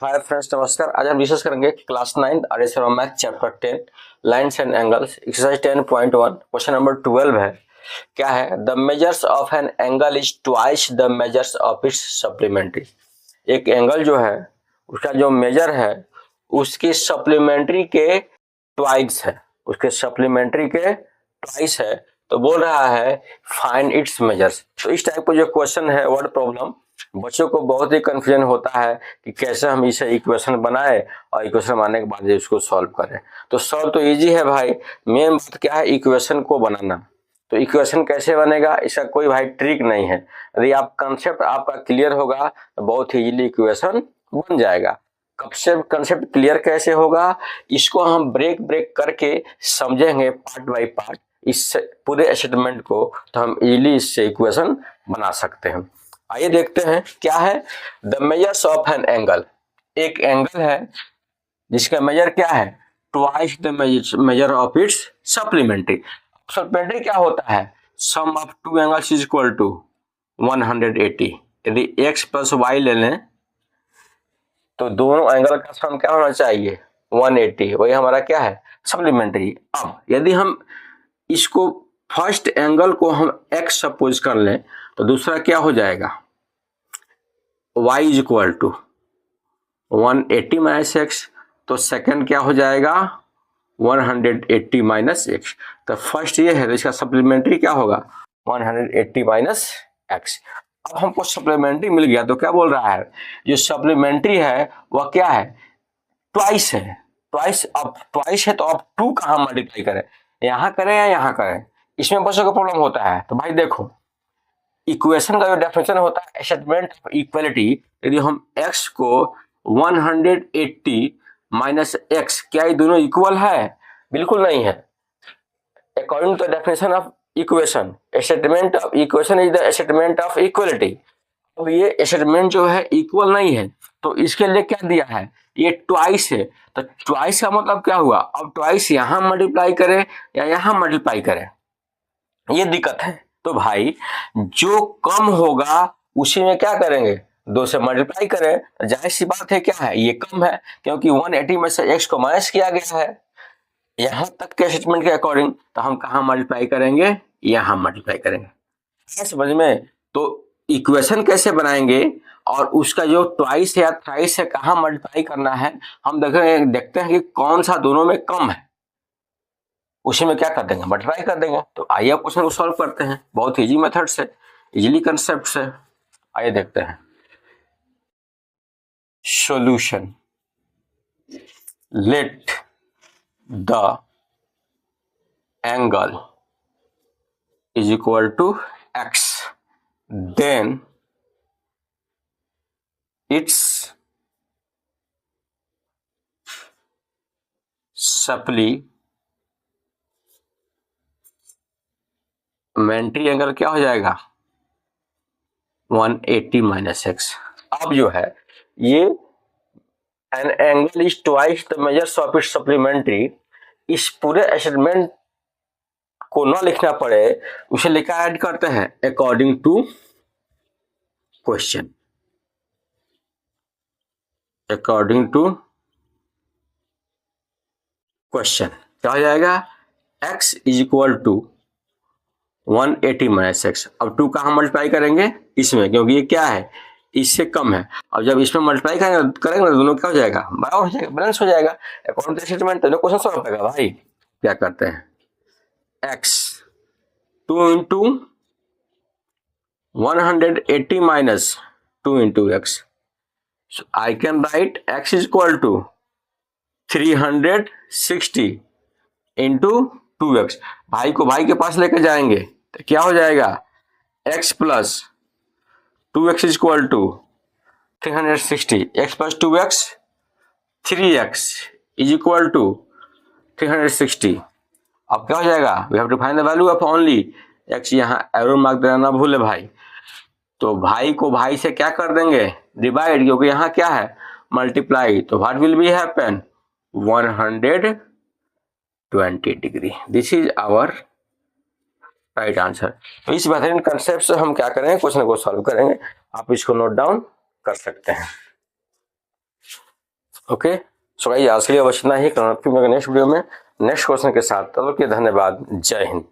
Hi friends, नमस्कार। आज हम डिस्कस करेंगे class 9 RSM math chapter 10 lines and angles exercise 10.1 question number 12 है। क्या है? The measures of an angle is twice the measures of its supplementary. एक angle जो है उसका जो मेजर है उसकी सप्लीमेंट्री के ट्वाइस है, उसके सप्लीमेंट्री के ट्वाइस है। तो बोल रहा है फाइंड इट्स मेजर्स। तो इस टाइप का जो क्वेश्चन है वर्ड प्रॉब्लम, बच्चों को बहुत ही कंफ्यूजन होता है कि कैसे हम इसे इक्वेशन बनाए और इक्वेशन बनाने के बाद इसको सॉल्व करें। तो सॉल्व तो इजी है भाई, मेन बात क्या है इक्वेशन को बनाना। तो इक्वेशन कैसे बनेगा, इसका कोई भाई ट्रिक नहीं है। यदि आप कंसेप्ट आपका क्लियर होगा तो बहुत इजीली इक्वेशन बन जाएगा। कंसेप्ट क्लियर कैसे होगा, इसको हम ब्रेक करके समझेंगे पार्ट बाय पार्ट इस पूरे स्टेटमेंट को, तो हम इजीली इससे इक्वेशन बना सकते हैं। आइए देखते हैं क्या है। The measures of an angle, एक एंगल है जिसका मेजर क्या है twice the measure of its supplementary. Supplementary क्या होता है? Sum of two angles is equal to 180। यदि x प्लस वाई ले लें तो दोनों एंगल का सम क्या होना चाहिए 180, वही हमारा क्या है सप्लीमेंट्री। अब यदि हम इसको फर्स्ट एंगल को हम x सपोज कर लें तो दूसरा क्या हो जाएगा y is equal to 180 minus x. तो सेकंड क्या हो जाएगा 180 माइनस एक्स। तो फर्स्ट ये है तो इसका सप्लीमेंट्री क्या होगा 180 माइनस एक्स। अब हमको सप्लीमेंट्री मिल गया तो क्या बोल रहा है जो सप्लीमेंट्री है वह क्या है ट्वाइस है। ट्वाइस, अब ट्वाइस है तो अब 2 कहाँ मल्टीप्लाई करें, यहाँ करें या यहाँ करें, इसमें बच्चों का प्रॉब्लम होता है। तो भाई देखो इक्वेशन का जो डेफिनेशन होता है स्टेटमेंट ऑफ इक्वलिटी, यदि हम x को 180 माइनस एक्स, क्या ये दोनों इक्वल है? बिल्कुल नहीं है। According to the definition of equation, statement of equation is the statement of equality. अब ये स्टेटमेंट जो है इक्वल नहीं है तो इसके लिए क्या दिया है ये ट्वाइस है। तो ट्वाइस का मतलब क्या हुआ, अब ट्वाइस यहाँ मल्टीप्लाई करें या यहाँ मल्टीप्लाई करें, ये दिक्कत है। तो भाई जो कम होगा उसी में क्या करेंगे 2 से मल्टीप्लाई करें। तो जाहिर सी बात है क्या है ये कम है क्योंकि 180 में से x को माइनस किया गया है यहां तक के स्टेटमेंट के अकॉर्डिंग। तो हम कहां मल्टीप्लाई करेंगे, यहां मल्टीप्लाई करेंगे। समझ में? तो इक्वेशन कैसे बनाएंगे और उसका जो ट्वाइस या थ्राइस है कहां मल्टीप्लाई करना है, हम देखते हैं कि कौन सा दोनों में कम है, उसी में क्या कर देंगे मल्टीप्लाई कर देंगे। तो आइए क्वेश्चन को सॉल्व करते हैं, बहुत इजी मेथड से, इजीली कंसेप्ट से। आइए देखते हैं solution. Let the angle is equal to x, then its supplementary angle क्या हो जाएगा 180 माइनस एक्स। अब जो है ये an angle is twice the measures of its supplementary, इस पूरे स्टेटमेंट को ना लिखना पड़े उसे लिखा ऐड करते हैं according to question. According to question क्या हो जाएगा x is equal to 180 minus x. अब 2 कहाँ मल्टीप्लाई करेंगे इसमें, क्योंकि ये क्या है इससे कम है। अब जब इसमें मल्टीप्लाई करेंगे तो दोनों क्या हो जाएगा बराबर हो जाएगा, बैलेंस हो जाएगा। अकॉर्डिंग टू स्टेटमेंट तो क्वेश्चन सॉल्व करेगा भाई। क्या करते हैं x 2 into 180 minus 2 into x. So I can write x is equal to 360 into 2x। भाई को भाई के पास लेकर जाएंगे तो क्या हो जाएगा x plus 2x is equal to 360, x plus 2x 3x is equal to 360। अब क्या हो जाएगा we have to find the value of only x, यहाँ एरो मार्क देना ना भूले भाई। तो भाई को भाई से क्या कर देंगे डिवाइड, क्योंकि यहाँ क्या है मल्टीप्लाई। तो what will be happen 120 degree. This is our right answer. तो इस बेहतरीन कंसेप्ट से हम क्या करेंगे क्वेश्चन को सॉल्व करेंगे। आप इसको नोट डाउन कर सकते हैं। ओके, सो गाइस आज के लिए बस इतना ही। फिर मिलेंगे नेक्स्ट वीडियो में नेक्स्ट क्वेश्चन के साथ। तब तक के लिए धन्यवाद। जय हिंद।